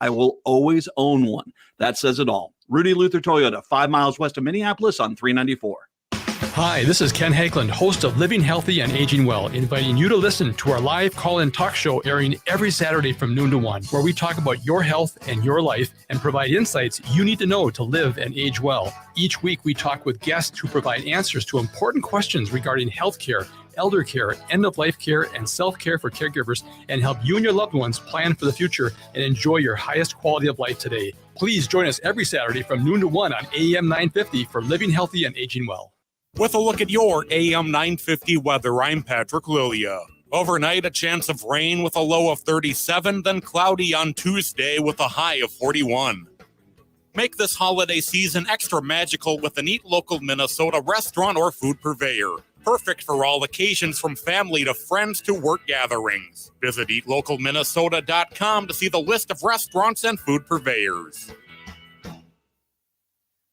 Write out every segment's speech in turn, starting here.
I will always own one. That says it all. Rudy Luther Toyota, 5 miles west of Minneapolis on 394. Hi, this is Ken Hageland, host of Living Healthy and Aging Well, inviting you to listen to our live call-in talk show airing every Saturday from noon to 1, where we talk about your health and your life and provide insights you need to know to live and age well. Each week, we talk with guests who provide answers to important questions regarding healthcare, elder care, end-of-life care, and self-care for caregivers, and help you and your loved ones plan for the future and enjoy your highest quality of life today. Please join us every Saturday from noon to 1 on AM 950 for Living Healthy and Aging Well. With a look at your AM 950 weather, I'm Patrick Lilia. Overnight, a chance of rain with a low of 37, then cloudy on Tuesday with a high of 41. Make this holiday season extra magical with an Eat Local Minnesota restaurant or food purveyor. Perfect for all occasions from family to friends to work gatherings. Visit eatlocalminnesota.com to see the list of restaurants and food purveyors.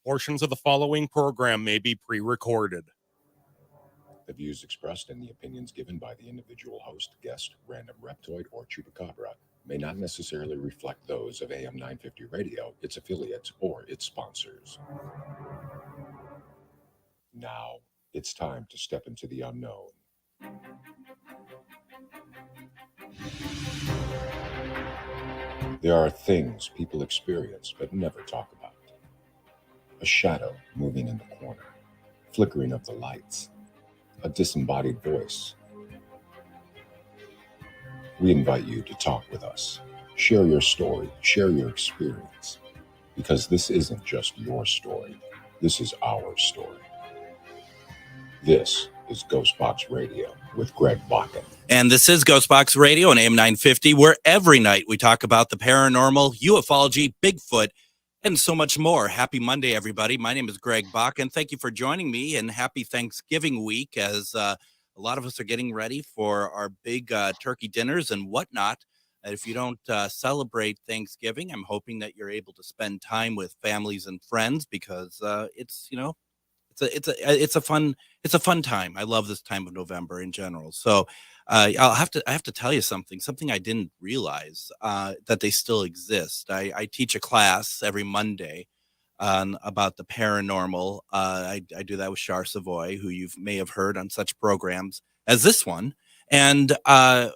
Portions of the following program may be pre-recorded. The views expressed and the opinions given by the individual host, guest, random reptoid, or chupacabra may not necessarily reflect those of AM 950 Radio, its affiliates, or its sponsors. Now, it's time to step into the unknown. There are things people experience but never talk about. A shadow moving in the corner, flickering of the lights, a disembodied voice. We invite you to talk with us. Share your story, share your experience, because this isn't just your story. This is our story. This is GhostBox Radio with Greg Bakun. And this is GhostBox Radio on AM 950, where every night we talk about the paranormal, ufology, Bigfoot, and so much more. Happy Monday, everybody. My name is Greg Bakun. Thank you for joining me, and happy Thanksgiving week as a lot of us are getting ready for our big turkey dinners and whatnot. If you don't celebrate Thanksgiving, I'm hoping that you're able to spend time with families and friends because it's a fun time. I love this time of November in general. So I have to tell you something I didn't realize that they still exist. I teach a class every Monday about the paranormal. I do that with Char Savoy, who you may have heard on such programs as this one. And I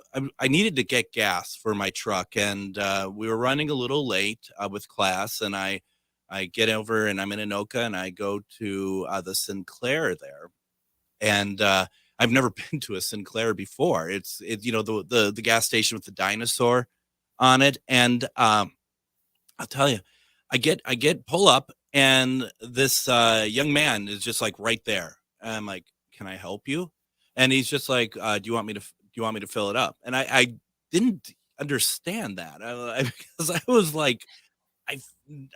needed to get gas for my truck, and we were running a little late with class, and I get over, and I'm in Anoka, and I go to the Sinclair there, and I've never been to a Sinclair before. It's the gas station with the dinosaur on it, and I'll tell you, I get pull up, and this young man is just like right there. And I'm like, "Can I help you?" And he's just like, "Do you want me to fill it up?" And I didn't understand that because I was like,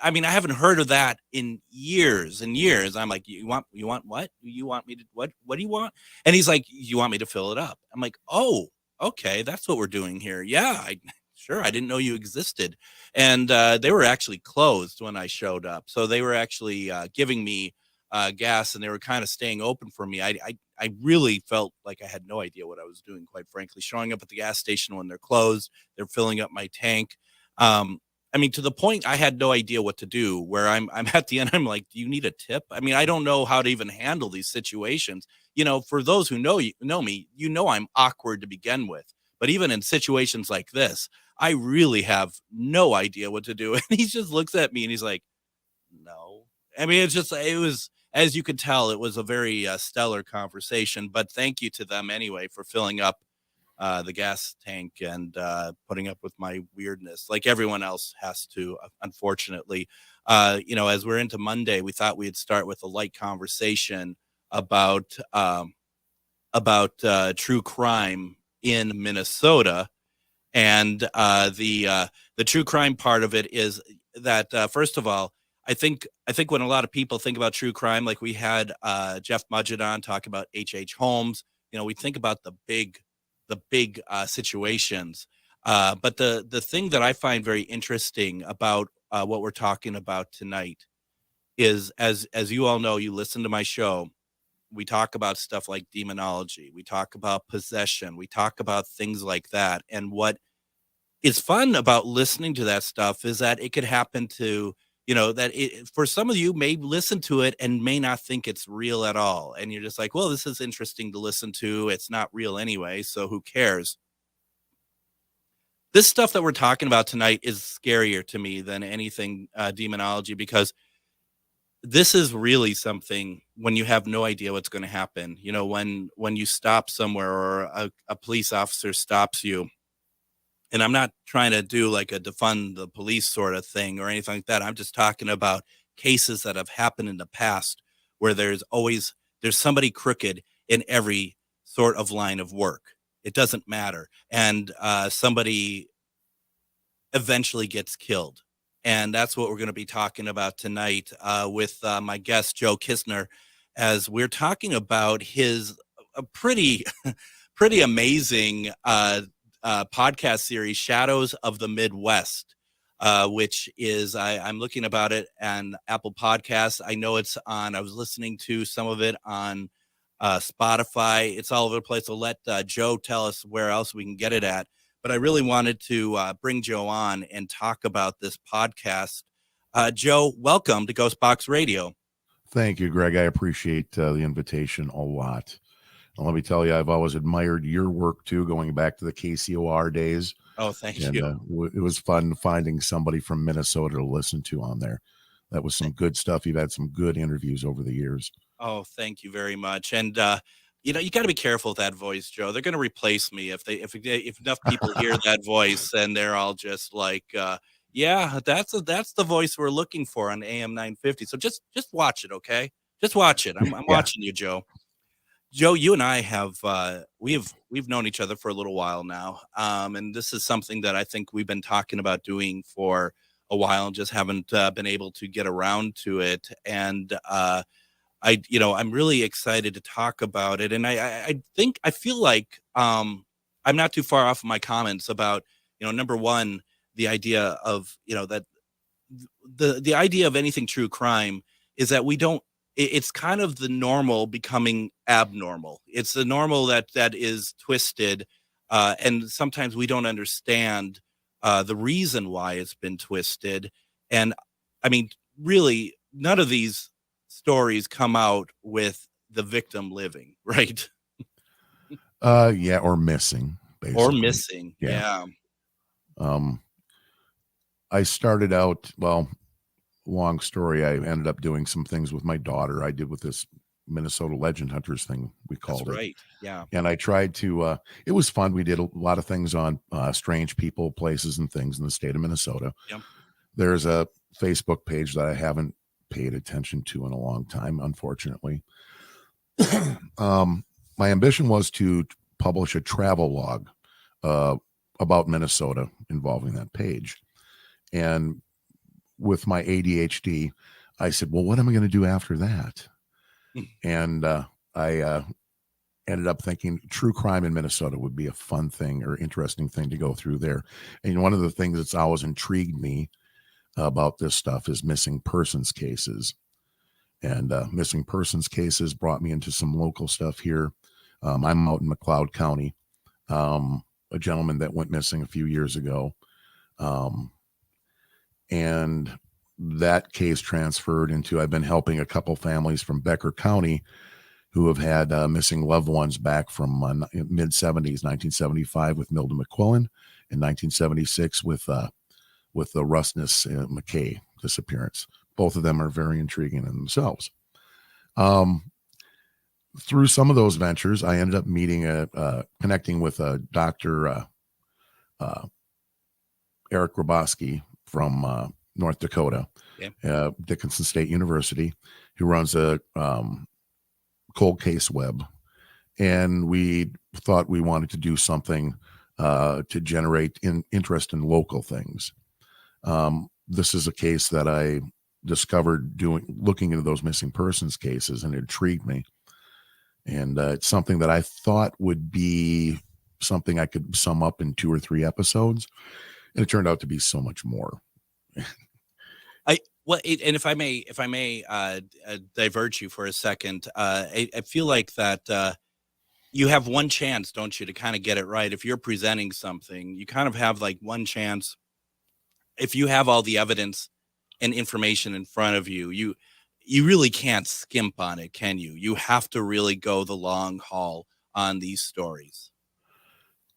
I mean, I haven't heard of that in years and years. I'm like, you want what? You want me to, what do you want? And he's like, you want me to fill it up? I'm like, oh, okay. That's what we're doing here. Yeah, sure. I didn't know you existed. And they were actually closed when I showed up. So they were actually giving me gas, and they were kind of staying open for me. I really felt like I had no idea what I was doing, quite frankly, showing up at the gas station when they're closed. They're filling up my tank. I mean, to the point I had no idea what to do, where I'm at the end, I'm like, do you need a tip? I mean, I don't know how to even handle these situations. You know, for those who know me, I'm awkward to begin with. But even in situations like this, I really have no idea what to do. And he just looks at me and he's like, no. I mean, it was, as you could tell, it was a very stellar conversation. But thank you to them anyway for filling up the gas tank and putting up with my weirdness, like everyone else has to, unfortunately. As we're into Monday, we thought we'd start with a light conversation about true crime in Minnesota. And the true crime part of it is that, first of all, I think when a lot of people think about true crime, like we had Jeff Mudgett on talk about H.H. Holmes, we think about the big situations. But the thing that I find very interesting about what we're talking about tonight is, as you all know, you listen to my show, we talk about stuff like demonology, we talk about possession, we talk about things like that. And what is fun about listening to that stuff is that it could happen to, for some of you may listen to it and may not think it's real at all. And you're just like, well, this is interesting to listen to. It's not real anyway, so who cares? This stuff that we're talking about tonight is scarier to me than anything demonology, because this is really something when you have no idea what's going to happen. When you stop somewhere or a police officer stops you, and I'm not trying to do like a defund the police sort of thing or anything like that. I'm just talking about cases that have happened in the past where there's somebody crooked in every sort of line of work. It doesn't matter. And somebody eventually gets killed. And that's what we're going to be talking about tonight with my guest, Joe Kistner, as we're talking about his pretty amazing podcast series, Shadows of the MidWest, which is, I'm looking about it on Apple Podcasts. I know it's I was listening to some of it on Spotify. It's all over the place. So let Joe tell us where else we can get it at. But I really wanted to bring Joe on and talk about this podcast. Joe, welcome to GhostBox Radio. Thank you, Greg. I appreciate the invitation a lot. And let me tell you, I've always admired your work, too, going back to the KCOR days. Oh, thank you. It was fun finding somebody from Minnesota to listen to on there. That was some good stuff. You've had some good interviews over the years. Oh, thank you very much. And, you got to be careful with that voice, Joe. They're going to replace me if enough people hear that voice and they're all just like, yeah, that's the voice we're looking for on AM 950. So just watch it, okay? Just watch it. I'm watching you, Joe. Joe, you and I have we've known each other for a little while now, and this is something that I think we've been talking about doing for a while and just haven't been able to get around to it. And I'm really excited to talk about it. And I feel like I'm not too far off of my comments about, number one, the idea of, that the idea of anything true crime is that we don't, it's kind of the normal becoming abnormal. It's the normal that is twisted. And sometimes we don't understand the reason why it's been twisted. And I mean, really, none of these stories come out with the victim living, right? Or missing, basically. Or missing, yeah. I started out, long story. I ended up doing some things with my daughter. I did with this Minnesota Legend Hunters thing, we called it. Right, yeah. And I tried to, it was fun. We did a lot of things on strange people, places, and things in the state of Minnesota. Yep. There's a Facebook page that I haven't paid attention to in a long time, unfortunately. My ambition was to publish a travel log about Minnesota involving that page. And with my ADHD, I said, well, what am I going to do after that? And I ended up thinking true crime in Minnesota would be a fun thing or interesting thing to go through there. And one of the things that's always intrigued me about this stuff is missing persons cases. And missing persons cases brought me into some local stuff here. I'm out in McLeod County, a gentleman that went missing a few years ago. And that case transferred into, I've been helping a couple families from Becker County who have had missing loved ones back from mid-70s, 1975 with Milda McQuillan, and 1976 with the Russness McKay disappearance. Both of them are very intriguing in themselves. Through some of those ventures, I ended up connecting with Dr. Eric Grabowski from North Dakota, Dickinson State University, who runs a cold case web. And we thought we wanted to do something to generate interest in local things. This is a case that I discovered looking into those missing persons cases, and it intrigued me. And it's something that I thought would be something I could sum up in 2 or 3 episodes. And it turned out to be so much more. And if I may divert you for a second, I feel like that you have one chance, don't you, to kind of get it right. If you're presenting something, you kind of have like one chance. If you have all the evidence and information in front of you, you really can't skimp on it, can you? You have to really go the long haul on these stories.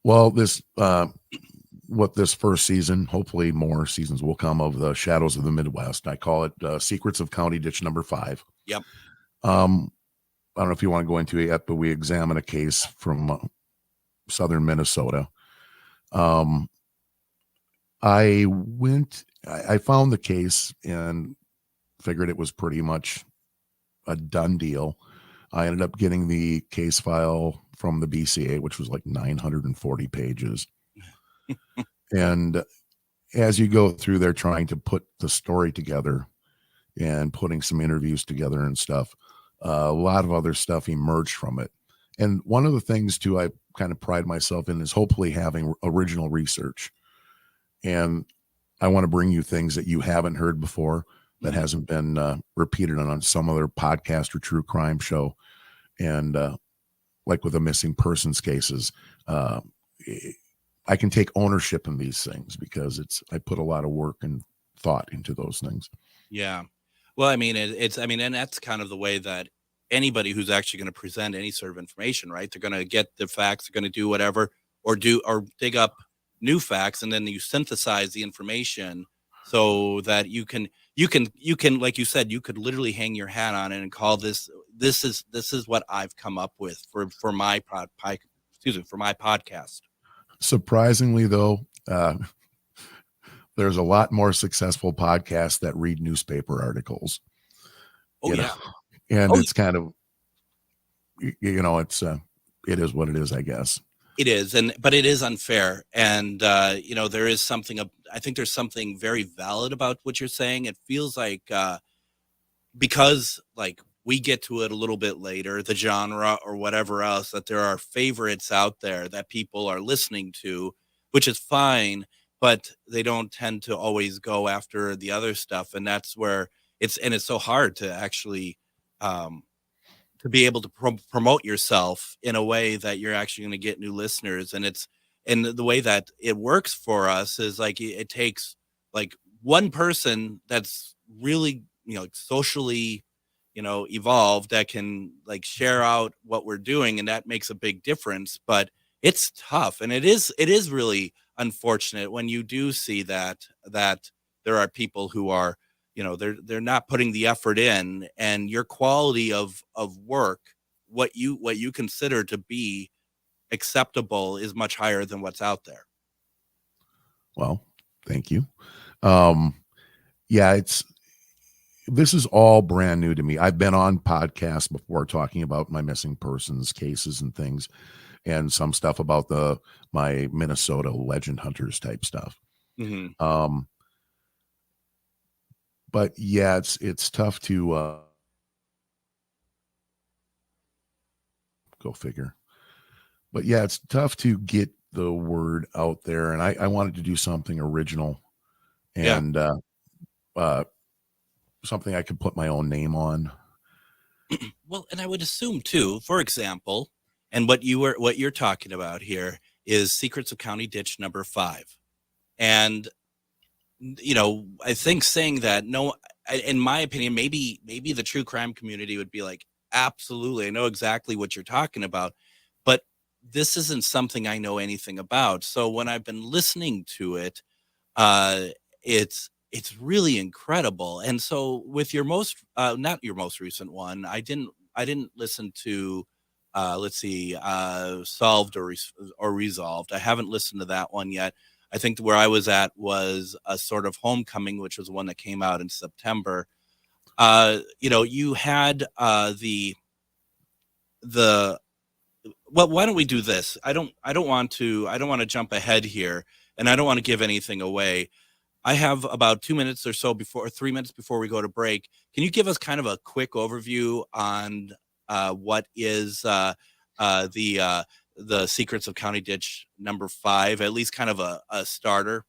Well, this first season, hopefully more seasons will come of the Shadows of the Midwest. I call it Secrets of County Ditch number 5. Yep. I don't know if you want to go into it yet, but we examine a case from southern Minnesota. I found the case and figured it was pretty much a done deal. I ended up getting the case file from the BCA, which was like 940 pages. And as you go through there trying to put the story together and putting some interviews together and stuff, a lot of other stuff emerged from it. And one of the things too, I kind of pride myself in is hopefully having original research. And I want to bring you things that you haven't heard before, that hasn't been repeated on some other podcast or true crime show. And like with the missing persons cases, I can take ownership in these things because I put a lot of work and thought into those things. Yeah. Well, I mean, and that's kind of the way that anybody who's actually going to present any sort of information, right? They're going to get the facts, they're going to do whatever, or dig up new facts, and then you synthesize the information so that you can, like you said, you could literally hang your hat on it and call this is what I've come up with for my podcast. Surprisingly, though, there's a lot more successful podcasts that read newspaper articles. Oh, yeah. And it's kind of, it is what it is, I guess. It is, but it is unfair. And, there is something, I think there's something very valid about what you're saying. It feels like, because like we get to it a little bit later, the genre or whatever else, that there are favorites out there that people are listening to, which is fine, but they don't tend to always go after the other stuff. And that's where it's so hard to actually, to be able to promote yourself in a way that you're actually going to get new listeners. And the way that it works for us is like, it takes like one person that's really, socially, evolved, that can like share out what we're doing. And that makes a big difference, but it's tough. And it is really unfortunate when you do see that there are people who are, they're not putting the effort in, and your quality of work, what you consider to be acceptable, is much higher than what's out there. Well, thank you. This is all brand new to me. I've been on podcasts before talking about my missing persons cases and things, and some stuff about my Minnesota legend hunters type stuff. Mm-hmm. But yeah, it's tough to go figure. But yeah, it's tough to get the word out there, and I wanted to do something original and something I could put my own name on. Well, and I would assume too, for example, and what you're talking about here is Secrets of County Ditch number 5. And I think saying that, in my opinion, maybe the true crime community would be like, absolutely, I know exactly what you're talking about, but this isn't something I know anything about. So when I've been listening to it, it's really incredible. And so with your not your most recent one, I didn't listen to, Solved or Resolved. I haven't listened to that one yet. I think where I was at was a sort of Homecoming, which was one that came out in September. You had well, why don't we do this? I don't want to jump ahead here, and I don't want to give anything away. I have about 2 minutes or so 3 minutes before we go to break. Can you give us kind of a quick overview on what is the Secrets of County Ditch number 5, at least kind of a starter?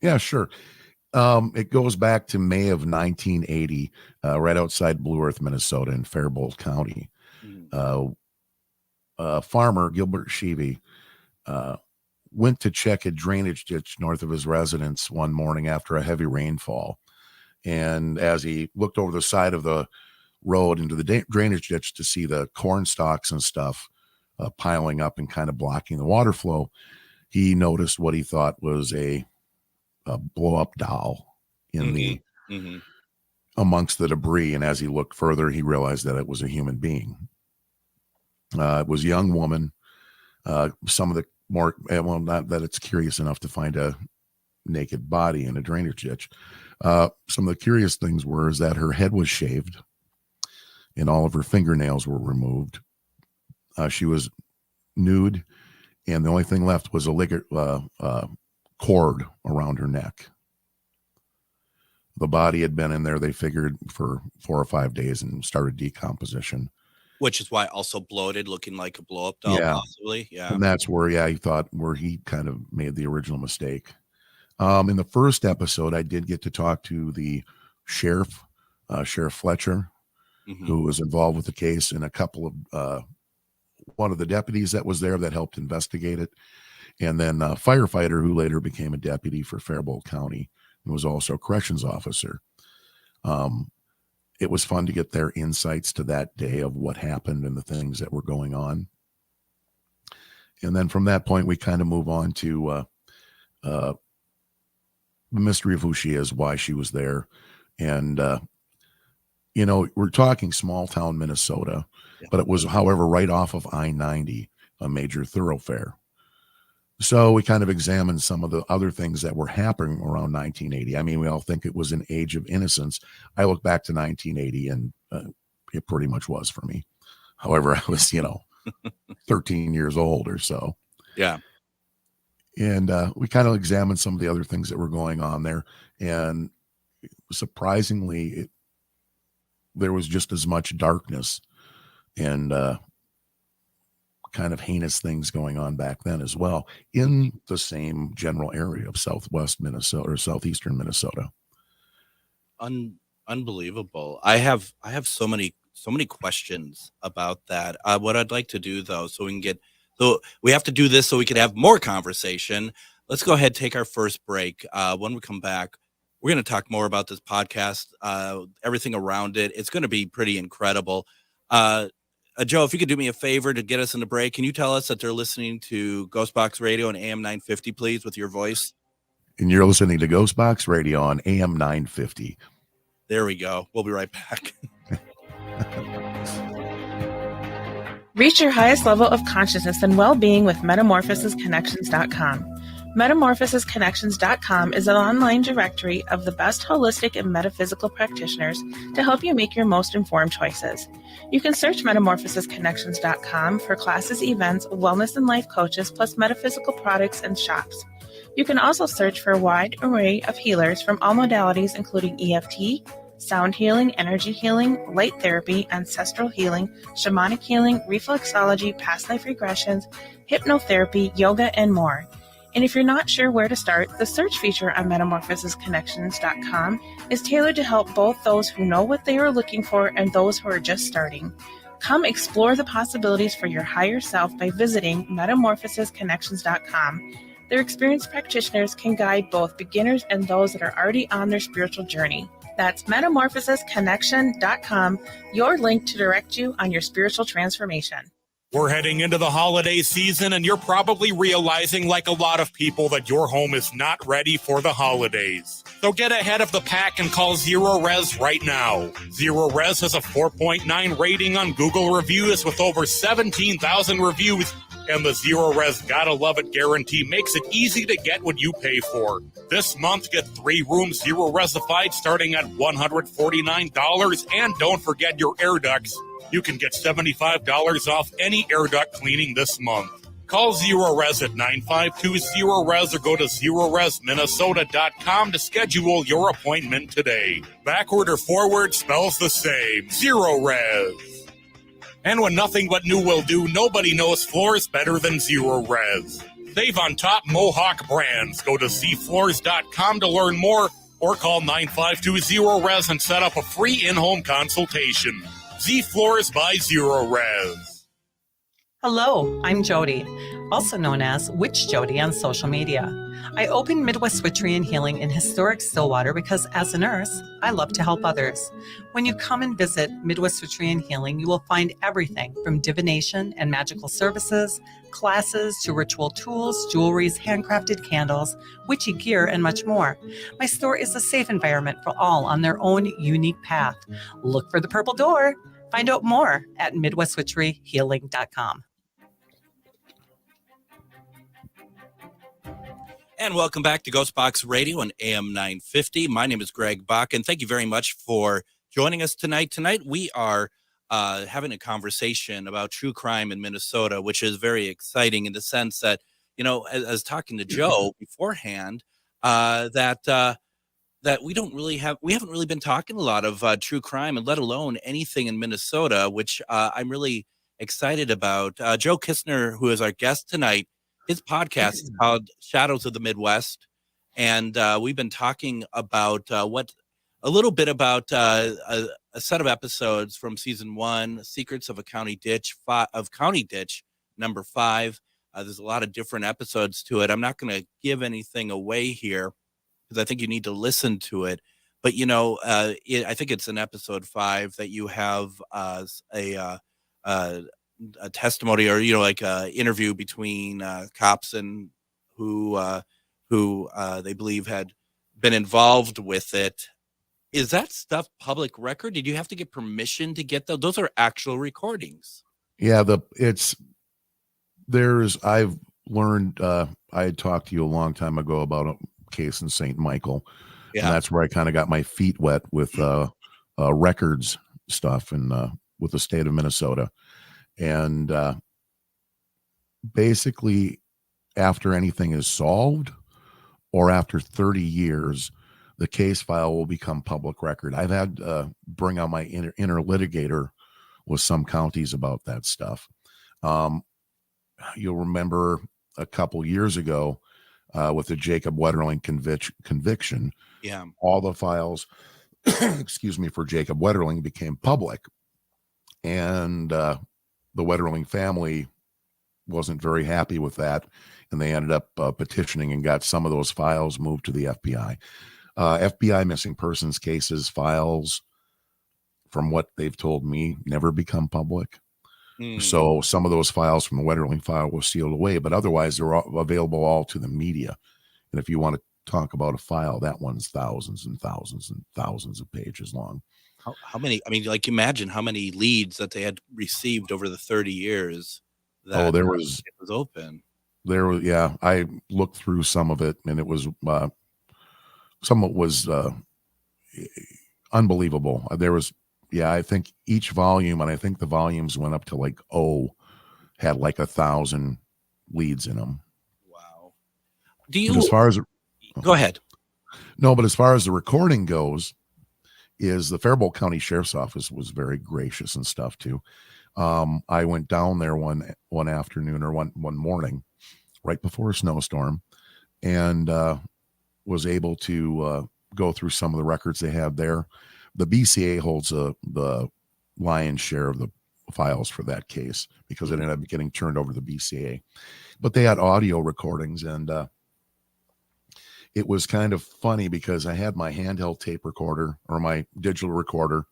Yeah, sure. It goes back to May of 1980, right outside Blue Earth, Minnesota, in Faribault County. farmer, Gilbert Sheevy, went to check a drainage ditch north of his residence one morning after a heavy rainfall. And as he looked over the side of the road into the drainage ditch to see the corn stalks and stuff piling up and kind of blocking the water flow, he noticed what he thought was a blow-up doll in the amongst the debris. And as he looked further, he realized that it was a human being. It was a young woman. Some of the more, well, not that it's curious enough to find a naked body in a drainage ditch. Some of the curious things is that her head was shaved and all of her fingernails were removed. She was nude, and the only thing left was a cord around her neck. The body had been in there, they figured, for 4 or 5 days and started decomposition. Which is why also bloated, looking like a blow-up doll, possibly. Yeah. And that's where, he thought where he kind of made the original mistake. In the first episode, I did get to talk to the sheriff, Sheriff Fletcher, who was involved with the case, and a couple of one of the deputies that was there that helped investigate it, and then a firefighter who later became a deputy for Faribault County and was also a corrections officer. It was fun to get their insights to that day of what happened and the things that were going on. And then from that point, we kind of move on to the mystery of who she is, why she was there. And, we're talking small town Minnesota, but it was, however, right off of I-90, a major thoroughfare. So we kind of examined some of the other things that were happening around 1980. I mean, we all think it was an age of innocence. I look back to 1980 and it pretty much was for me. However, I was, 13 years old or so. Yeah. And we kind of examined some of the other things that were going on there. And surprisingly, there was just as much darkness and kind of heinous things going on back then as well in the same general area of southwest Minnesota or southeastern Minnesota. Unbelievable. I have so many questions about that. What I'd like to do though, so we have to do this so we could have more conversation. Let's go ahead, take our first break. When we come back, we're going to talk more about this podcast, everything around it. It's going to be pretty incredible. Joe, if you could do me a favor to get us in the break, can you tell us that they're listening to GhostBox Radio on AM 950, please, with your voice? And you're listening to GhostBox Radio on AM 950. There we go. We'll be right back. Reach your highest level of consciousness and well-being with metamorphosisconnections.com. Metamorphosisconnections.com is an online directory of the best holistic and metaphysical practitioners to help you make your most informed choices. You can search metamorphosisconnections.com for classes, events, wellness and life coaches, plus metaphysical products and shops. You can also search for a wide array of healers from all modalities, including EFT, sound healing, energy healing, light therapy, ancestral healing, shamanic healing, reflexology, past life regressions, hypnotherapy, yoga, and more. And if you're not sure where to start, the search feature on metamorphosisconnections.com is tailored to help both those who know what they are looking for and those who are just starting. Come explore the possibilities for your higher self by visiting metamorphosisconnections.com. Their experienced practitioners can guide both beginners and those that are already on their spiritual journey. That's metamorphosisconnection.com, your link to direct you on your spiritual transformation. We're heading into the holiday season, and you're probably realizing, like a lot of people, that your home is not ready for the holidays. So get ahead of the pack and call Zero Res right now. Zero Res has a 4.9 rating on Google Reviews with over 17,000 reviews, and the Zero Res Gotta Love It guarantee makes it easy to get what you pay for. This month, get 3 rooms Zero Resified starting at $149, and don't forget your air ducts. You can get $75 off any air duct cleaning this month. Call Zero Res at 952-ZERO-RES or go to ZeroResMinnesota.com to schedule your appointment today. Backward or forward spells the same. Zero Res. And when nothing but new will do, nobody knows floors better than Zero Res. Save on top Mohawk brands. Go to zfloors.com to learn more or call 952-ZERO-RES and set up a free in-home consultation. Z Floors by Zero Res. Hello, I'm Jody, also known as Witch Jody on social media. I opened Midwest Witchery and Healing in historic Stillwater because as a nurse, I love to help others. When you come and visit Midwest Witchery and Healing, you will find everything from divination and magical services, classes to ritual tools, jewelries, handcrafted candles, witchy gear, and much more. My store is a safe environment for all on their own unique path. Look for the purple door. Find out more at MidwestWitcheryHealing.com. And welcome back to GhostBox Radio on AM 950. My name is Greg Bakun. Thank you very much for joining us tonight. Tonight we are having a conversation about true crime in Minnesota, which is very exciting in the sense that, you know, as talking to Joe beforehand, that we haven't really been talking a lot of true crime, and let alone anything in Minnesota, which I'm really excited about. Joe Kistner, who is our guest tonight, his podcast is called Shadows of the Midwest, and we've been talking about a little bit about a set of episodes from season 1, Secrets of a County Ditch, County Ditch number 5. There's a lot of different episodes to it. I'm not going to give anything away here because I think you need to listen to it. But you know, I think it's in episode 5 that you have a testimony, or you know, like a interview between cops and who they believe had been involved with it. Is that stuff public record? Did you have to get permission to get those? Those are actual recordings. Yeah, I've learned, I had talked to you a long time ago about a case in St. Michael. Yeah. And that's where I kind of got my feet wet with records stuff and with the state of Minnesota. And basically, after anything is solved or after 30 years, the case file will become public record. I've had bring out my inner litigator with some counties about that stuff. You'll remember a couple years ago with the Jacob Wetterling conviction. Yeah, all the files, excuse me, for Jacob Wetterling became public, and the Wetterling family wasn't very happy with that, and they ended up petitioning and got some of those files moved to the FBI. FBI missing persons cases files, from what they've told me, never become public. So some of those files from the Wetterling file were sealed away, but otherwise they're available all to the media. And if you want to talk about a file, that one's thousands and thousands and thousands of pages long. How many? I mean, like, imagine how many leads that they had received over the 30 years. That there was open. There was, yeah. I looked through some of it, and it was some of it was unbelievable. There was, yeah, I think each volume, and I think the volumes went up to like had like 1,000 leads in them. Wow. Do you? As far as go ahead. No, but as far as the recording goes, is the Faribault County Sheriff's Office was very gracious and stuff too. I went down there one afternoon or one morning, right before a snowstorm, and was able to go through some of the records they have there. The BCA holds the lion's share of the files for that case because it ended up getting turned over to the BCA. But they had audio recordings, and it was kind of funny because I had my handheld tape recorder or my digital recorder,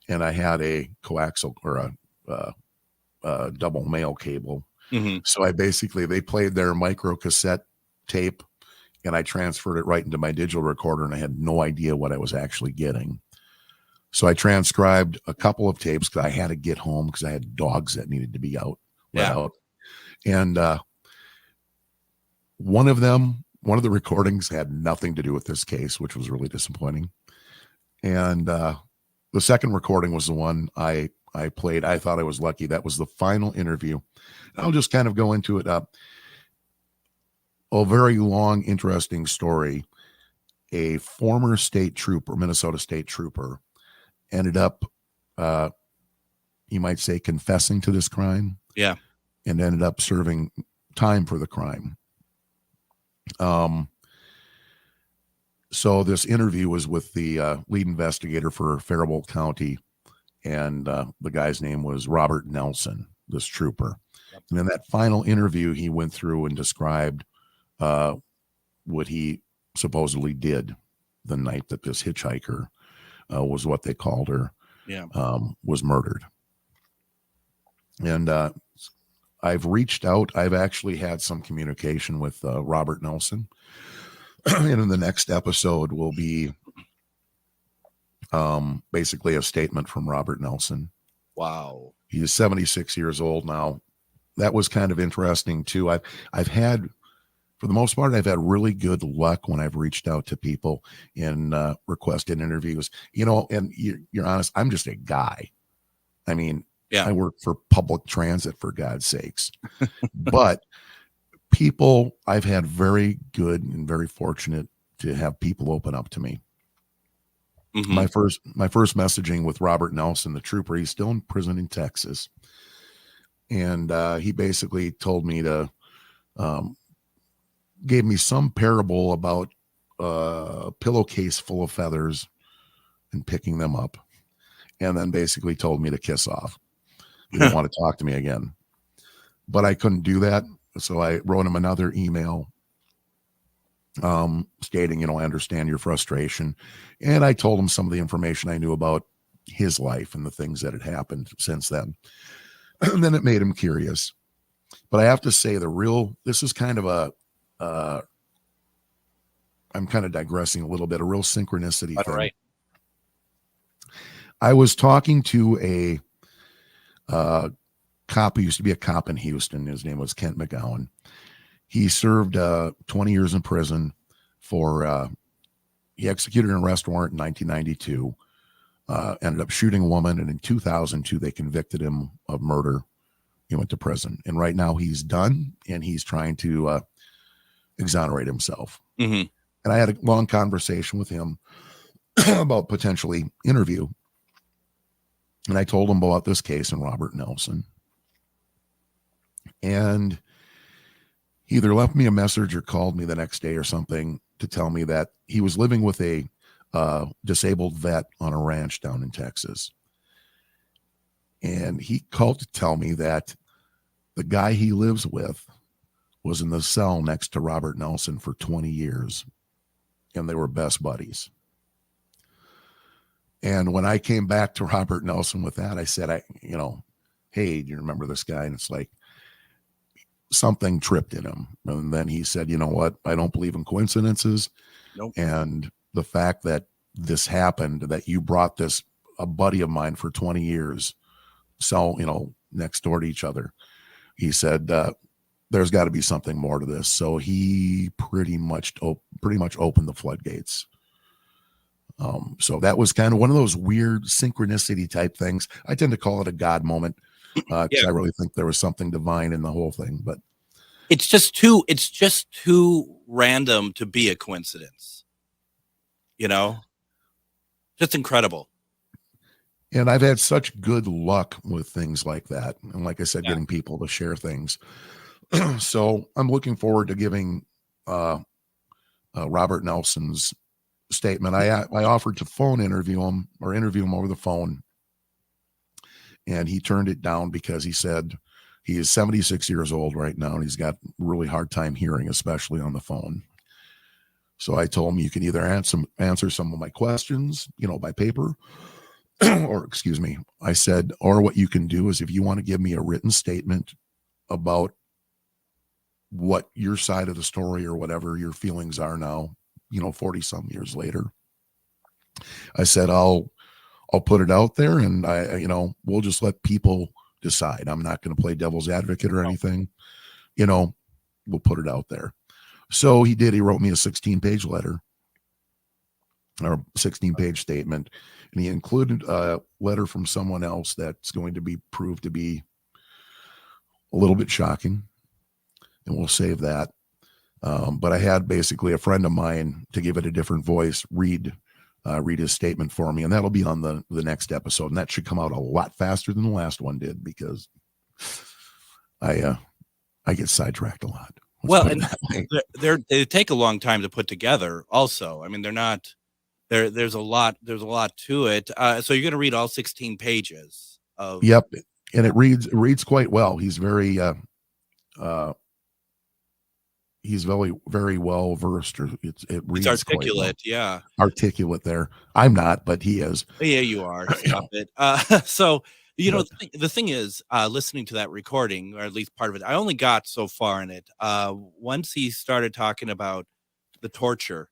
and I had a coaxial or a double male cable. Mm-hmm. So they played their micro cassette tape, and I transferred it right into my digital recorder, and I had no idea what I was actually getting. So I transcribed a couple of tapes because I had to get home because I had dogs that needed to be out. Yeah. And one of the recordings had nothing to do with this case, which was really disappointing. And the second recording was the one I played. I thought I was lucky. That was the final interview. I'll just kind of go into it. A very long, interesting story. A former state trooper, Minnesota state trooper, ended up, you might say, confessing to this crime. Yeah. And ended up serving time for the crime. So this interview was with the lead investigator for Faribault County, and the guy's name was Robert Nelson, this trooper. And in that final interview, he went through and described what he supposedly did the night that this hitchhiker was what they called her, was murdered. And I've reached out. I've actually had some communication with Robert Nelson. And in the next episode will be basically a statement from Robert Nelson. Wow. He is 76 years old now. That was kind of interesting too. I've had, for the most part, I've had really good luck when I've reached out to people and requested interviews, and you're honest, I'm just a guy. I mean, I work for public transit, for God's sakes. But people, I've had very good and very fortunate to have people open up to me. Mm-hmm. My first messaging with Robert Nelson, the trooper, he's still in prison in Texas. And he basically told me to, gave me some parable about a pillowcase full of feathers and picking them up. And then basically told me to kiss off. He didn't want to talk to me again. But I couldn't do that. So I wrote him another email stating, I understand your frustration. And I told him some of the information I knew about his life and the things that had happened since then. And then it made him curious. But I have to say this is kind of I'm kind of digressing a little bit, a real synchronicity thing. Right. I was talking to a cop who used to be a cop in Houston. His name was Kent McGowan. He served 20 years in prison for, he executed an arrest warrant in 1992, ended up shooting a woman, and in 2002, they convicted him of murder. He went to prison. And right now he's done, and he's trying to exonerate himself. Mm-hmm. And I had a long conversation with him about potentially interview. And I told him about this case and Robert Nelson. And he either left me a message or called me the next day or something to tell me that he was living with a disabled vet on a ranch down in Texas. And he called to tell me that the guy he lives with was in the cell next to Robert Nelson for 20 years. And they were best buddies. And when I came back to Robert Nelson with that, I said, hey, do you remember this guy? And it's like something tripped in him. And then he said, you know what? I don't believe in coincidences. Nope. And the fact that this happened, that you brought a buddy of mine for 20 years, so, next door to each other, he said, there's got to be something more to this. So he pretty much opened the floodgates. So that was kind of one of those weird synchronicity type things. I tend to call it a God moment because I really think there was something divine in the whole thing. But it's just too random to be a coincidence. Just incredible. And I've had such good luck with things like that. And like I said, getting people to share things. So I'm looking forward to giving Robert Nelson's statement. I offered to interview him over the phone. And he turned it down because he said he is 76 years old right now. And he's got a really hard time hearing, especially on the phone. So I told him you can either answer some of my questions, by paper, or I said, or what you can do is if you want to give me a written statement about what your side of the story or whatever your feelings are now, 40 some years later, I said, I'll put it out there and we'll just let people decide. I'm not going to play devil's advocate or anything, we'll put it out there. So he did. He wrote me a 16-page letter or 16-page statement, and he included a letter from someone else that's going to be proved to be a little bit shocking, and we'll save that. But I had basically a friend of mine, to give it a different voice, read his statement for me, and that'll be on the next episode, and that should come out a lot faster than the last one did because I get sidetracked a lot. Well, and they take a long time to put together. Also, I mean, they're not there. There's a lot to it. So you're going to read all 16 pages of. Yep. and it reads quite well. He's very very well versed. It reads It's articulate. quite well. Yeah. Articulate there. I'm not, but he is. Yeah, you are. Stop it. So, the thing is, listening to that recording, or at least part of it, I only got so far in it. Once he started talking about the torture,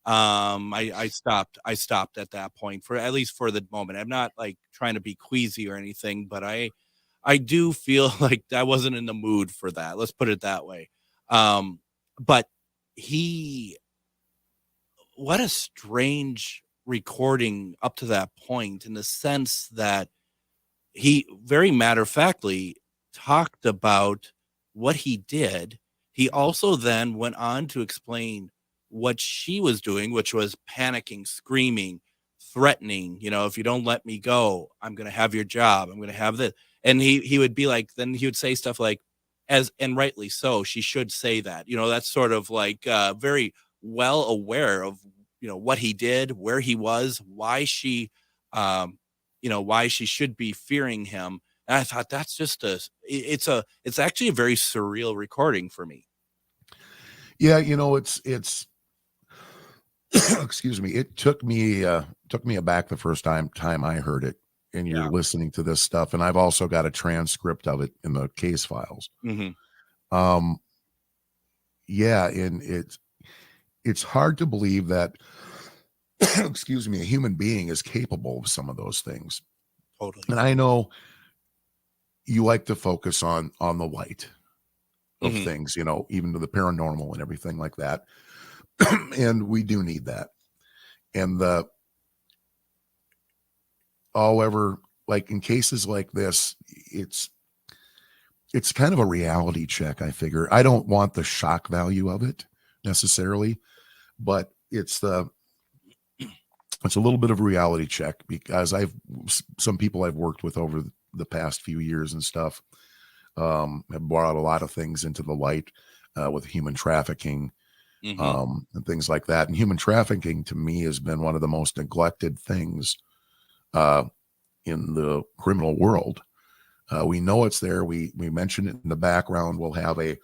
I stopped at that point, for at least for the moment. I'm not like trying to be queasy or anything, but I do feel like I wasn't in the mood for that. Let's put it that way. But what a strange recording up to that point, in the sense that he very matter-of-factly talked about what he did. He also then went on to explain what she was doing, which was panicking, screaming, threatening, if you don't let me go, I'm going to have your job. I'm going to have this. And he would be like, then he would say stuff like, and rightly so, she should say that, that's sort of like very well aware of, what he did, where he was, why she should be fearing him. And I thought that's just it's actually a very surreal recording for me. Yeah. It's excuse me. It took me aback the first time I heard it, and you're listening to this stuff. And I've also got a transcript of it in the case files. Mm-hmm. Yeah. And it's hard to believe that, excuse me, a human being is capable of some of those things. Totally. And I know you like to focus on the light of things, even to the paranormal and everything like that. And we do need that. And however, like in cases like this, it's kind of a reality check. I figure I don't want the shock value of it necessarily, but it's a little bit of a reality check, because some people I've worked with over the past few years and stuff have brought a lot of things into the light with human trafficking and things like that. And human trafficking to me has been one of the most neglected things in the criminal world. We know it's there. We mentioned it in the background. We'll have a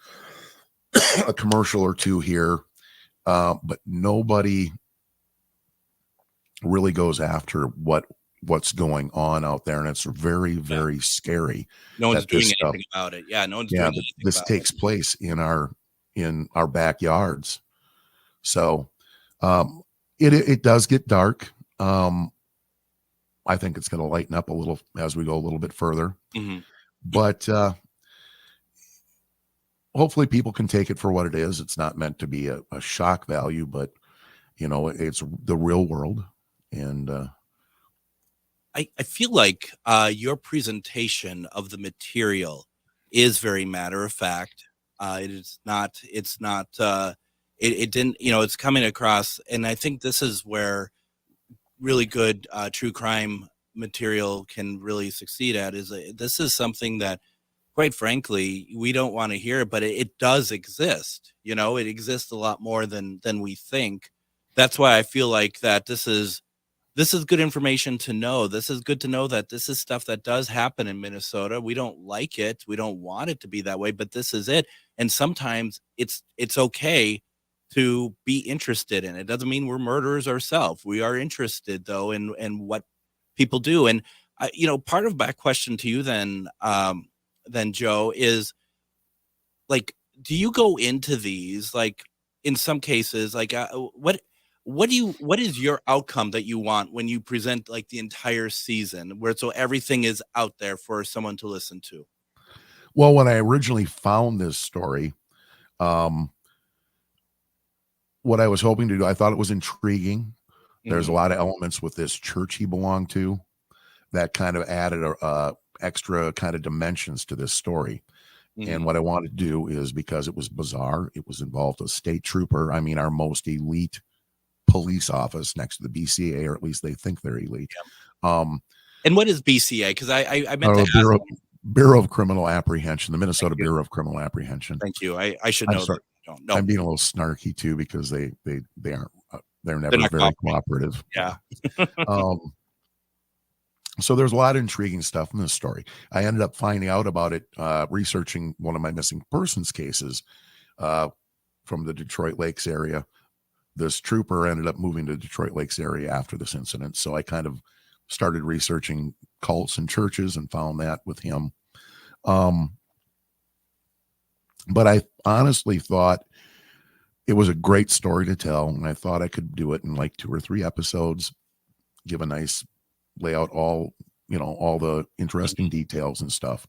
commercial or two here, but nobody really goes after what's going on out there, and it's very, very scary. No one's doing anything about it. Yeah, no one's doing anything. This takes place in our backyards. So it does get dark. I think it's going to lighten up a little as we go a little bit further. Mm-hmm. But hopefully people can take it for what it is. It's not meant to be a shock value, but it's the real world. And I feel like your presentation of the material is very matter of fact. It's coming across. And I think this is where really good true crime material can really succeed at, this is something that, quite frankly, we don't want to hear, but it does exist. It exists a lot more than we think. That's why I feel like that this is good information to know. This is good to know that this is stuff that does happen in Minnesota. We don't like it. We don't want it to be that way, but this is it. And sometimes it's okay to be interested in it. It doesn't mean we're murderers ourselves. We are interested, though, in what people do. And part of my question to you then Joe, is like, do you go into these, like, in some cases, like what is your outcome that you want when you present like the entire season, so everything is out there for someone to listen to? Well, when I originally found this story, what I was hoping to do, I thought it was intriguing. There's a lot of elements with this church he belonged to that kind of added extra kind of dimensions to this story. And what I wanted to do is, because it was bizarre, it was involved a state trooper. I mean, our most elite police office next to the BCA, or at least they think they're elite. And what is BCA? Because I meant to ask. Bureau of Criminal Apprehension, the Minnesota Bureau of Criminal Apprehension. Thank you. I should know that. No. I'm being a little snarky too, because they aren't they're never very cooperative. Yeah. So there's a lot of intriguing stuff in this story. I ended up finding out about it, researching one of my missing persons cases from the Detroit Lakes area. This trooper ended up moving to Detroit Lakes area after this incident. So I kind of started researching cults and churches and found that with him. But I honestly thought it was a great story to tell. And I thought I could do it in like 2 or 3 episodes, give a nice layout, all the interesting details and stuff.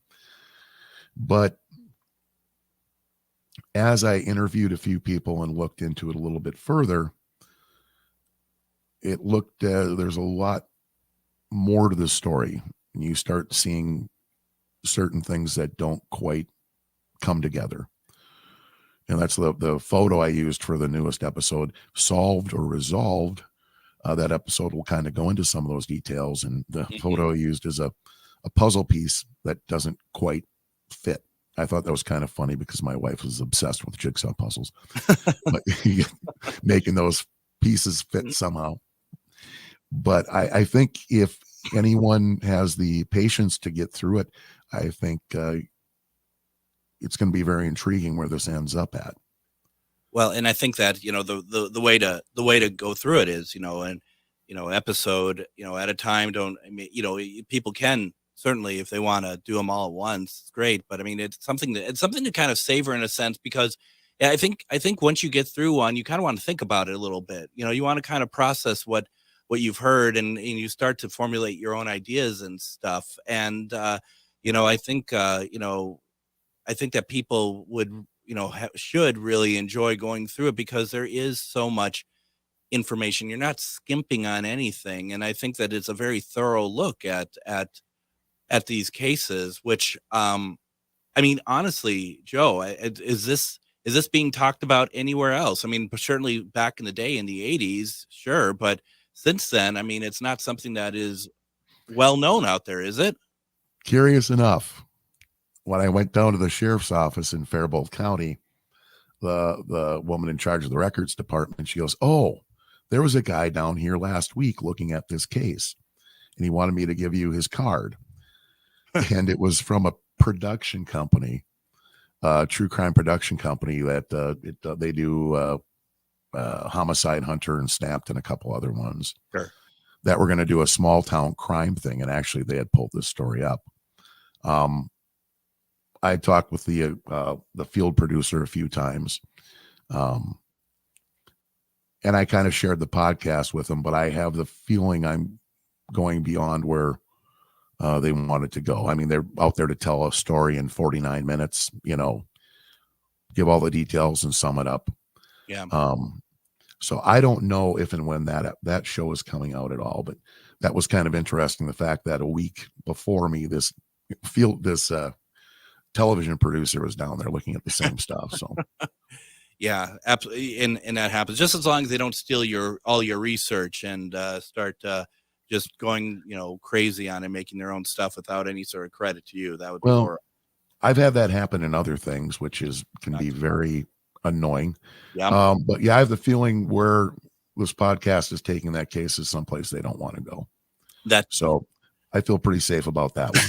But as I interviewed a few people and looked into it a little bit further, there's a lot more to the story, and you start seeing certain things that don't quite come together. And that's the photo I used for the newest episode, Solved or Resolved. That episode will kind of go into some of those details, and the photo I used is a puzzle piece that doesn't quite fit. I thought that was kind of funny because my wife was obsessed with jigsaw puzzles, but making those pieces fit somehow. But I think if anyone has the patience to get through it, I think it's going to be very intriguing where this ends up at. Well, and I think that, the way to go through it is, episode, at a time. People can certainly, if they want to do them all at once, it's great. But I mean, it's something to kind of savor in a sense, because I think once you get through one, you kind of want to think about it a little bit. You want to kind of process what you've heard, and you start to formulate your own ideas and stuff. And, I think that people would, should really enjoy going through it, because there is so much information. You're not skimping on anything. And I think that it's a very thorough look at these cases, which, honestly, Joe, is this being talked about anywhere else? I mean, certainly back in the day in the 80s, sure. But since then, I mean, it's not something that is well known out there, is it? Curious enough, when I went down to the sheriff's office in Faribault County, the woman in charge of the records department, she goes, "Oh, there was a guy down here last week looking at this case, and he wanted me to give you his card." And it was from a production company, true crime production company that they do Homicide Hunter and Snapped and a couple other ones. Sure. That were going to do a small town crime thing, and actually they had pulled this story up. I talked with the field producer a few times, and I kind of shared the podcast with him, but I have the feeling I'm going beyond where they wanted to go. I mean, they're out there to tell a story in 49 minutes, give all the details and sum it up. Yeah. So I don't know if and when that show is coming out at all, but that was kind of interesting. The fact that a week before me, this television producer was down there looking at the same stuff. So yeah, absolutely. And that happens just as long as they don't steal all your research and start just going, crazy on it, making their own stuff without any sort of credit to you. That would be horrible. I've had that happen in other things, which can be very annoying. Yeah. But yeah, I have the feeling where this podcast is taking that case is someplace they don't want to go. So I feel pretty safe about that one.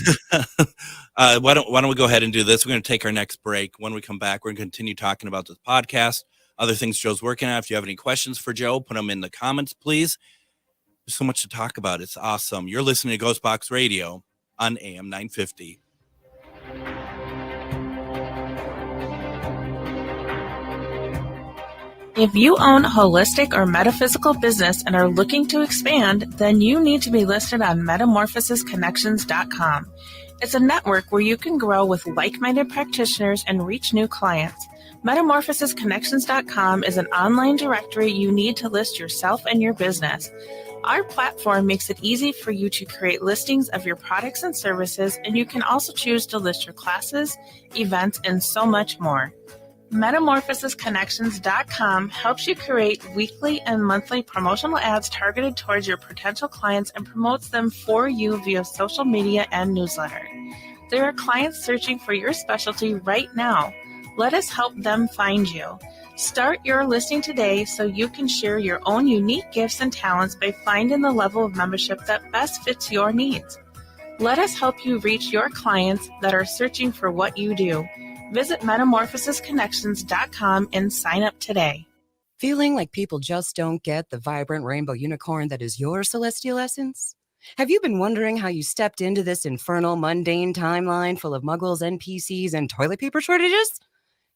Why don't we go ahead and do this? We're going to take our next break. When we come back, we're going to continue talking about this podcast, other things Joe's working on. If you have any questions for Joe, put them in the comments, please. There's so much to talk about. It's awesome. You're listening to GhostBox Radio on AM 950. If you own a holistic or metaphysical business and are looking to expand, then you need to be listed on metamorphosisconnections.com. It's a network where you can grow with like-minded practitioners and reach new clients. Metamorphosisconnections.com is an online directory you need to list yourself and your business. Our platform makes it easy for you to create listings of your products and services, and you can also choose to list your classes, events, and so much more. Metamorphosisconnections.com helps you create weekly and monthly promotional ads targeted towards your potential clients and promotes them for you via social media and newsletter. There are clients searching for your specialty right now. Let us help them find you. Start your listing today so you can share your own unique gifts and talents by finding the level of membership that best fits your needs. Let us help you reach your clients that are searching for what you do. Visit metamorphosisconnections.com and sign up today. Feeling like people just don't get the vibrant rainbow unicorn that is your celestial essence? Have you been wondering how you stepped into this infernal, mundane timeline full of muggles, NPCs, and toilet paper shortages?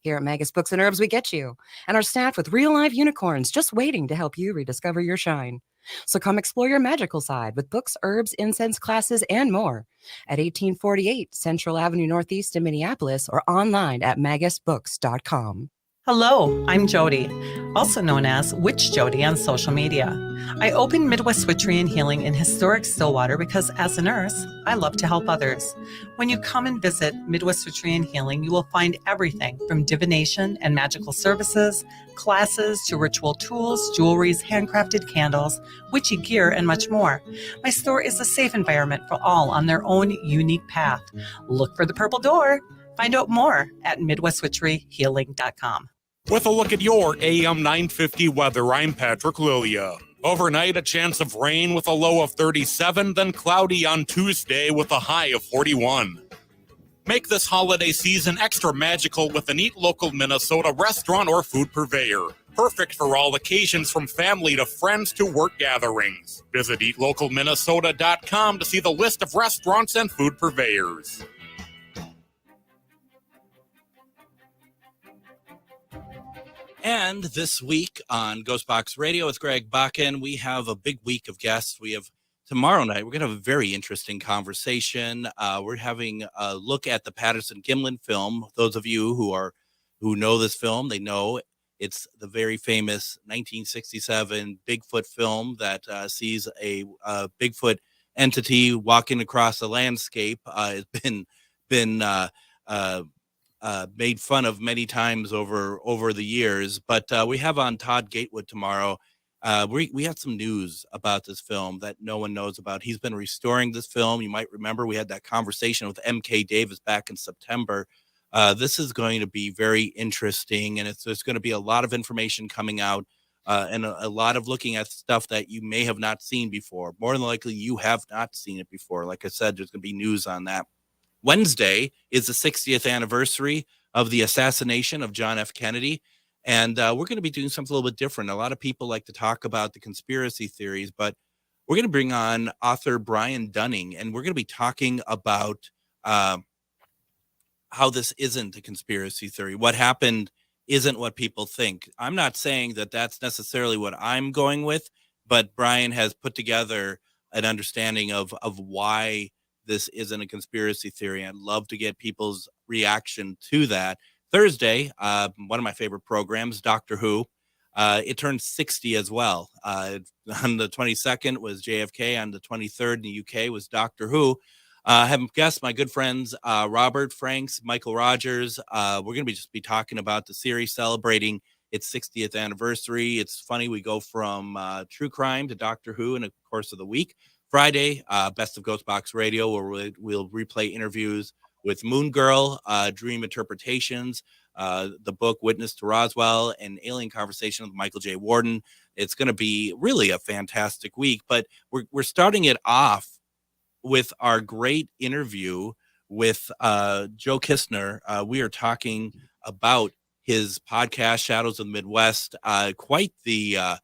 Here at Magus Books and Herbs, we get you, and are staffed with real-life unicorns just waiting to help you rediscover your shine. So come explore your magical side with books, herbs, incense classes, and more at 1848 Central Avenue Northeast in Minneapolis or online at magusbooks.com. Hello, I'm Jody, also known as Witch Jody on social media. I opened MidWest Witchery and Healing in historic Stillwater because as a nurse, I love to help others. When you come and visit Midwest Witchery and Healing, you will find everything from divination and magical services, classes to ritual tools, jewelries, handcrafted candles, witchy gear, and much more. My store is a safe environment for all on their own unique path. Look for the purple door. Find out more at MidwestWitcheryHealing.com. With a look at your AM 950 weather, I'm Patrick Lilia. Overnight, a chance of rain with a low of 37, then cloudy on Tuesday with a high of 41. Make this holiday season extra magical with an Eat Local Minnesota restaurant or food purveyor. Perfect for all occasions from family to friends to work gatherings. Visit eatlocalminnesota.com to see the list of restaurants and food purveyors. And this week on GhostBox Radio with Greg Bakun, we have a big week of guests. We have tomorrow night, we're going to have a very interesting conversation. We're having a look at the Patterson-Gimlin film. Those of you who know this film, they know it's the very famous 1967 Bigfoot film that sees a Bigfoot entity walking across the landscape. It's been made fun of many times over the years, but we have on Todd Gatewood tomorrow. We had some news about this film that no one knows about. He's been restoring this film. You might remember we had that conversation with M.K. Davis back in September. This is going to be very interesting, and there's going to be a lot of information coming out and a lot of looking at stuff that you may have not seen before. More than likely, you have not seen it before. Like I said, there's going to be news on that. Wednesday is the 60th anniversary of the assassination of John F. Kennedy. And we're going to be doing something a little bit different. A lot of people like to talk about the conspiracy theories, but we're going to bring on author Brian Dunning, and we're going to be talking about how this isn't a conspiracy theory. What happened isn't what people think. I'm not saying that that's necessarily what I'm going with, but Brian has put together an understanding of why this isn't a conspiracy theory. I'd love to get people's reaction to that. Thursday, one of my favorite programs, Doctor Who, it turned 60 as well. On the 22nd was JFK. On the 23rd in the UK was Doctor Who. I have guests, my good friends, Robert Franks, Michael Rogers. We're going to just be talking about the series celebrating its 60th anniversary. It's funny, we go from true crime to Doctor Who in the course of the week. Friday, Best of GhostBox Radio, where we'll replay interviews with Moon Girl, Dream Interpretations, the book Witness to Roswell, and Alien Conversation with Michael J. Warden. It's going to be really a fantastic week, but we're starting it off with our great interview with Joe Kistner. We are talking about his podcast, Shadows of the Midwest. Quite the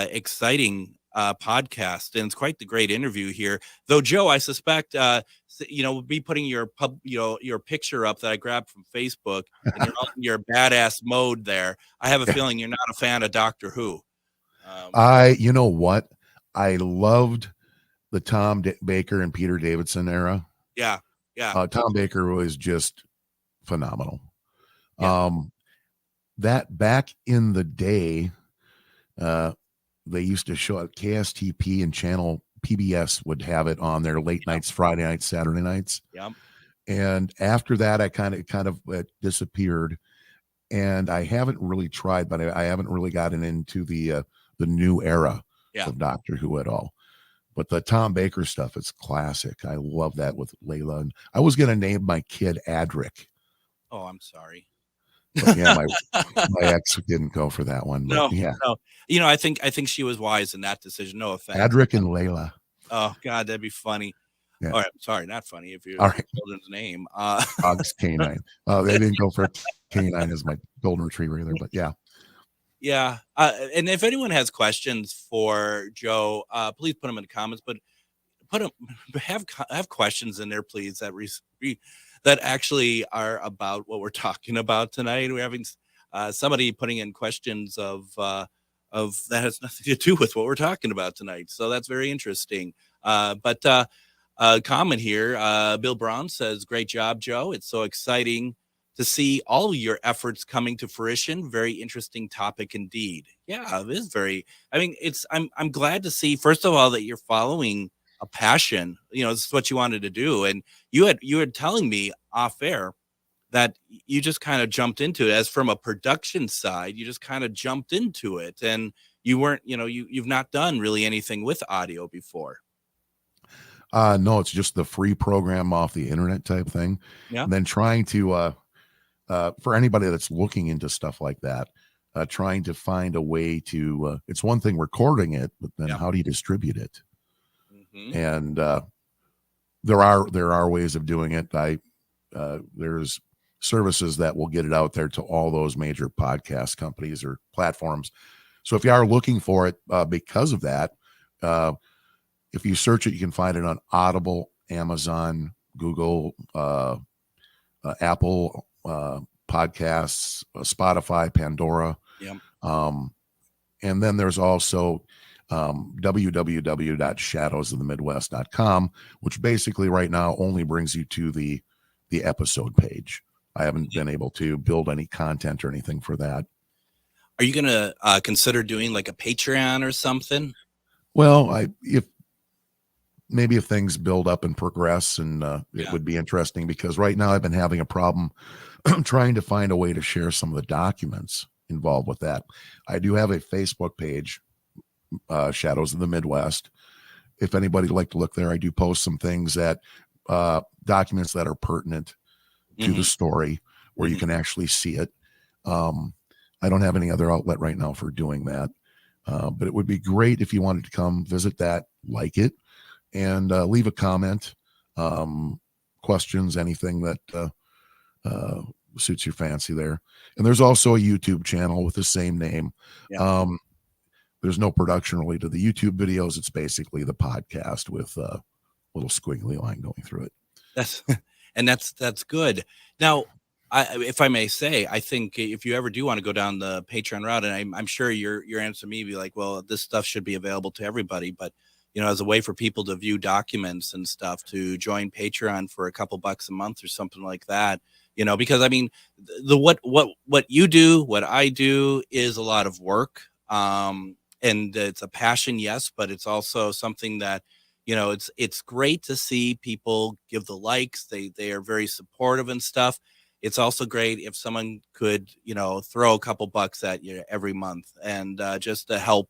exciting podcast, and it's quite the great interview here. Though Joe, I suspect we'll be putting your picture up that I grabbed from Facebook, and you're all in your badass mode there. I have a feeling you're not a fan of Doctor Who. You know what? I loved the Tom Baker and Peter Davidson era. Yeah. Tom Baker was just phenomenal. Yeah. That back in the day, they used to show it. KSTP and channel PBS would have it on their late nights, Friday nights, Saturday nights. Yep. And after that, I kind of disappeared, and I haven't really tried, but I haven't really gotten into the new era of Doctor Who at all. But the Tom Baker stuff is classic. I love that with Layla. And I was going to name my kid Adric. Oh, I'm sorry. But yeah, my ex didn't go for that one. But No. I think she was wise in that decision. No offense. Adric and Layla. Oh God, that'd be funny. Yeah. All right, sorry, not funny. If you All right. children's name, Dog's canine. They didn't go for a canine as my golden retriever either, but yeah. yeah. And if anyone has questions for Joe, please put them in the comments. But have questions in there, please. That actually are about what we're talking about tonight. We're having somebody putting in questions of that has nothing to do with what we're talking about tonight. So that's very interesting. But comment here, Bill Brown says, "Great job, Joe. It's so exciting to see all your efforts coming to fruition. Very interesting topic indeed." Yeah, it is very. I mean, I'm glad to see, first of all, that you're following a passion. This is what you wanted to do, and you had telling me off air that you just kind of jumped into it. As from a production side, you just kind of jumped into it, and you weren't, you've not done really anything with audio before. No, it's just the free program off the internet type thing. Yeah. And then trying to, for anybody that's looking into stuff like that, trying to find a way to, it's one thing recording it, but then how do you distribute it? Mm-hmm. And there are ways of doing it. There's services that will get it out there to all those major podcast companies or platforms. So if you are looking for it, because of that, if you search it, you can find it on Audible, Amazon, Google, Apple Podcasts, Spotify, Pandora. Yep. And then there's also www.shadowsofthemidwest.com, which basically right now only brings you to the episode page. I haven't been able to build any content or anything for that. Are you going to consider doing like a Patreon or something? Well, if things build up and progress, and it would be interesting, because right now I've been having a problem trying to find a way to share some of the documents involved with that. I do have a Facebook page, Shadows of the Midwest. If anybody would like to look there, I do post some things that documents that are pertinent to the story, where you can actually see it. I don't have any other outlet right now for doing that. But it would be great if you wanted to come visit that, like it, and leave a comment, questions, anything that suits your fancy there. And there's also a YouTube channel with the same name. Yeah. There's no production related to the YouTube videos. It's basically the podcast with a little squiggly line going through it. That's good. Now, if I may say, I think if you ever do want to go down the Patreon route, and I'm sure your answer to me be like, well, this stuff should be available to everybody, but as a way for people to view documents and stuff, to join Patreon for a couple bucks a month or something like that, because I mean, what you do, what I do is a lot of work, and it's a passion, yes, but it's also something that, it's great to see people give the likes. They are very supportive and stuff. It's also great if someone could, throw a couple bucks at you every month, and just to help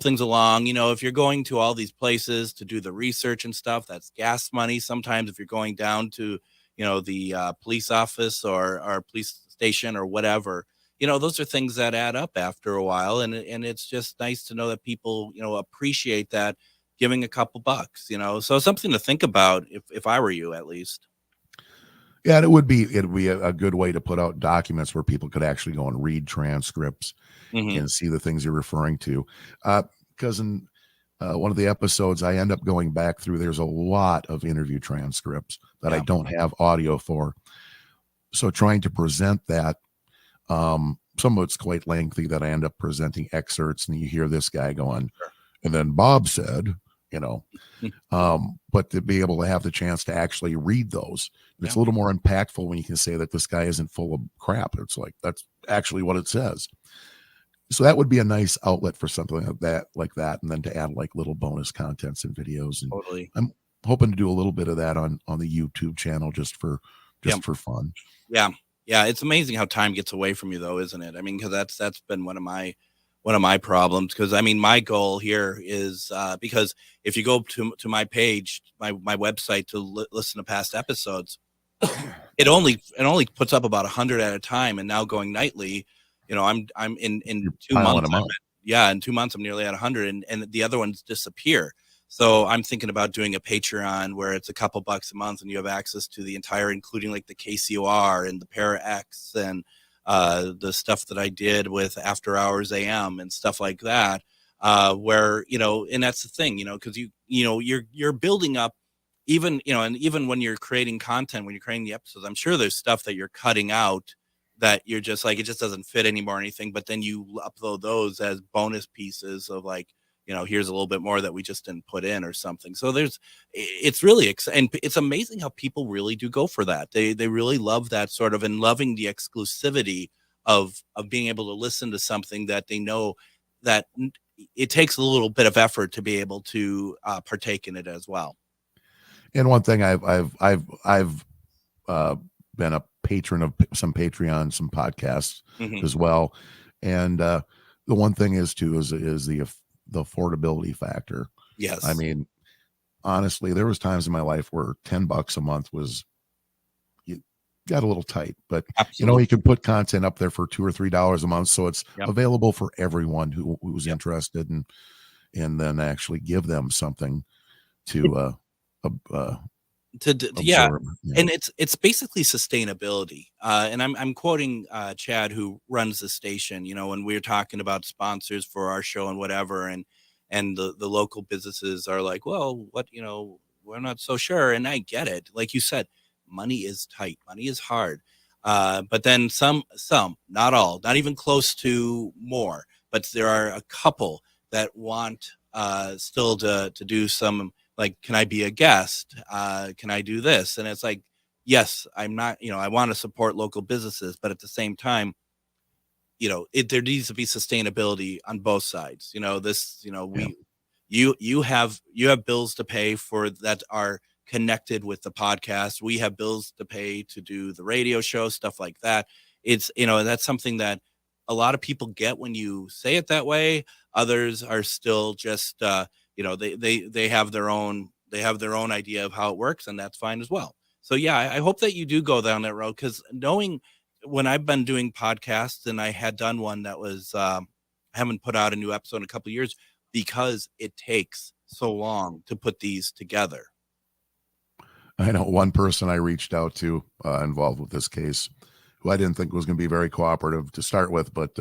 things along. If you're going to all these places to do the research and stuff, that's gas money. Sometimes if you're going down to, the police office or police station or whatever, those are things that add up after a while. And it's just nice to know that people, appreciate that, giving a couple bucks, so something to think about if I were you, at least. Yeah, it'd be a good way to put out documents where people could actually go and read transcripts and see the things you're referring to. Because in one of the episodes, I end up going back through, there's a lot of interview transcripts that I don't have audio for. So trying to present that, some of it's quite lengthy, that I end up presenting excerpts, and you hear this guy going, and then Bob said, but to be able to have the chance to actually read those, it's a little more impactful when you can say that this guy isn't full of crap. It's like, that's actually what it says. So that would be a nice outlet for something like that. And then to add like little bonus contents and videos. And totally. I'm hoping to do a little bit of that on the YouTube channel, just for fun. Yeah. Yeah. It's amazing how time gets away from you, though, isn't it? I mean, because that's been one of my problems. Because I mean, my goal here is because if you go to my page, my website, to listen to past episodes, it only puts up about 100 at a time. And now going nightly, I'm in 2 months. In 2 months, I'm nearly at 100, and the other ones disappear. So I'm thinking about doing a Patreon where it's a couple bucks a month and you have access to the entire, including like the KCOR and the Para X and the stuff that I did with After Hours AM and stuff like that, where, and that's the thing, because you're building up even, and even when you're creating content, when you're creating the episodes, I'm sure there's stuff that you're cutting out that you're just like, it just doesn't fit anymore or anything, but then you upload those as bonus pieces of like, here's a little bit more that we just didn't put in or something. So it's really, and it's amazing how people really do go for that. They really love that sort of, and loving the exclusivity of being able to listen to something that they know that it takes a little bit of effort to be able to partake in it as well. And one thing I've been a patron of some Patreon, some podcasts as well. And the one thing is the affordability factor. Yes. I mean, honestly, there was times in my life where $10 a month got a little tight, but Absolutely. you can put content up there for $2 or $3 a month. So it's available for everyone who's interested, and then actually give them something to absorb. And it's basically sustainability. And I'm quoting Chad, who runs the station, when we're talking about sponsors for our show and whatever, and the local businesses are like, well, what, we're not so sure. And I get it. Like you said, money is tight, money is hard. But then some, not all, not even close to more, but there are a couple that want still to do some, like, can I be a guest? Can I do this? And it's like, yes, I'm not, I want to support local businesses, but at the same time, there needs to be sustainability on both sides. You have bills to pay for that are connected with the podcast. We have bills to pay to do the radio show, stuff like that. It's, that's something that a lot of people get when you say it that way. Others are still just, they have their own idea of how it works, and that's fine as well. So yeah, I hope that you do go down that road, because knowing when I've been doing podcasts, and I had done one that was, haven't put out a new episode in a couple of years because it takes so long to put these together. I know one person I reached out to involved with this case, who I didn't think was going to be very cooperative to start with, but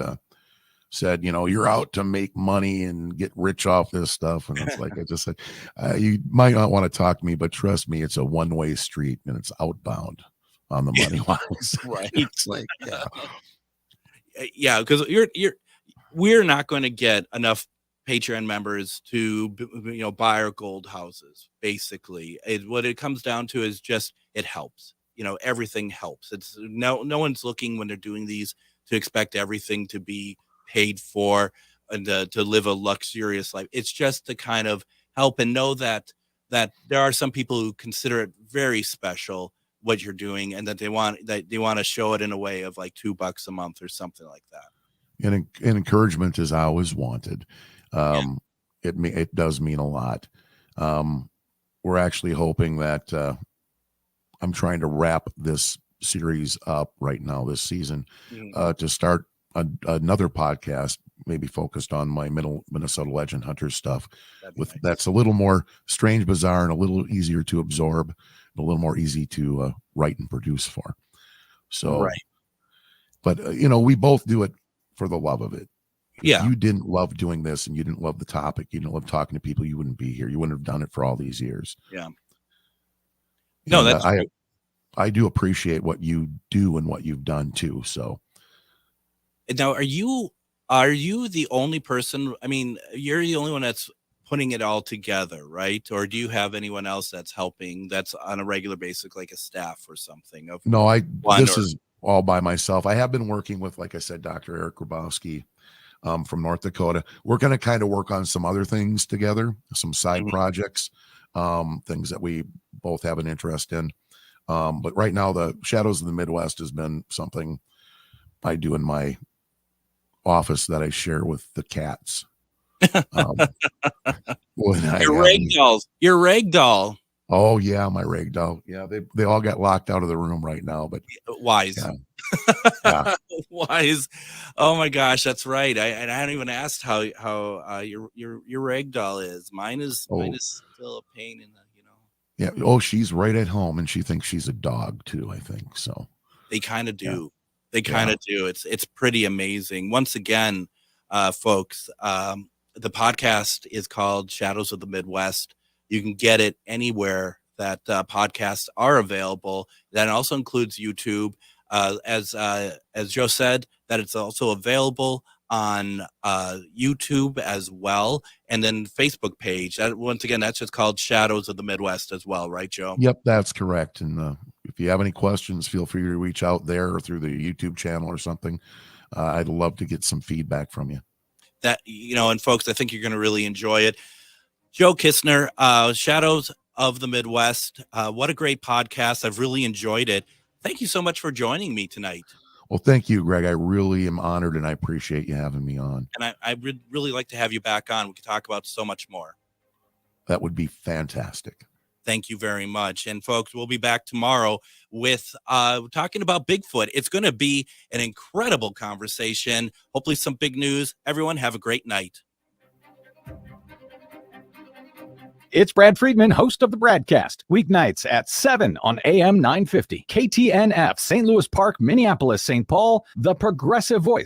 said, you're out to make money and get rich off this stuff. And it's like, I just said, you might not want to talk to me, but trust me, it's a one-way street and it's outbound on the money wise. Right. It's like, yeah, because we're not going to get enough Patreon members to, buy our gold houses. Basically, what it comes down to is just, it helps. Everything helps. It's no one's looking when they're doing these to expect everything to be paid for and to live a luxurious life. It's just to kind of help and know that there are some people who consider it very special what you're doing, and that they want to show it in a way of like $2 a month or something like that. And encouragement is always wanted. It does mean a lot. We're actually hoping that I'm trying to wrap this series up right now this season to start another podcast, maybe focused on my Minnesota Legend Hunter stuff. That's a little more strange, bizarre, and a little easier to absorb, and a little more easy to write and produce for. So, right. But we both do it for the love of it. Yeah. If you didn't love doing this, and you didn't love the topic, you didn't love talking to people, you wouldn't be here. You wouldn't have done it for all these years. Yeah. No, and, that's true. I do appreciate what you do and what you've done too. So now, are you the only person? I mean, you're the only one that's putting it all together, right? Or do you have anyone else that's helping, that's on a regular basis, like a staff or something? This is all by myself. I have been working with, like I said, Dr. Eric Grabowski from North Dakota. We're going to kind of work on some other things together, some side projects, things that we both have an interest in. But right now, the Shadows of the Midwest has been something I do in my office that I share with the cats. Your ragdoll. Oh yeah, my ragdoll. Yeah, they all got locked out of the room right now, but wise. Yeah. Wise. Oh my gosh, that's right. I haven't even asked how your ragdoll is. Mine is still a pain in the, Yeah. Oh, she's right at home, and she thinks she's a dog too, I think. So They kind of do. Yeah. They kind of do. It's pretty amazing. Once again, folks, the podcast is called Shadows of the Midwest. You can get it anywhere that podcasts are available. That also includes YouTube. As Joe said, that it's also available on YouTube as well, and then Facebook page. Once again, that's just called Shadows of the Midwest as well, right, Joe? Yep, that's correct. And if you have any questions, feel free to reach out there or through the YouTube channel or something. I'd love to get some feedback from you. That, and folks, I think you're going to really enjoy it. Joe Kistner, Shadows of the Midwest. What a great podcast. I've really enjoyed it. Thank you so much for joining me tonight. Well, thank you, Greg. I really am honored, and I appreciate you having me on. And I would really like to have you back on. We could talk about so much more. That would be fantastic. Thank you very much. And folks, we'll be back tomorrow with talking about Bigfoot. It's going to be an incredible conversation. Hopefully some big news. Everyone have a great night. It's Brad Friedman, host of the Bradcast, weeknights at 7 on AM 950, KTNF, St. Louis Park, Minneapolis, St. Paul, the progressive voice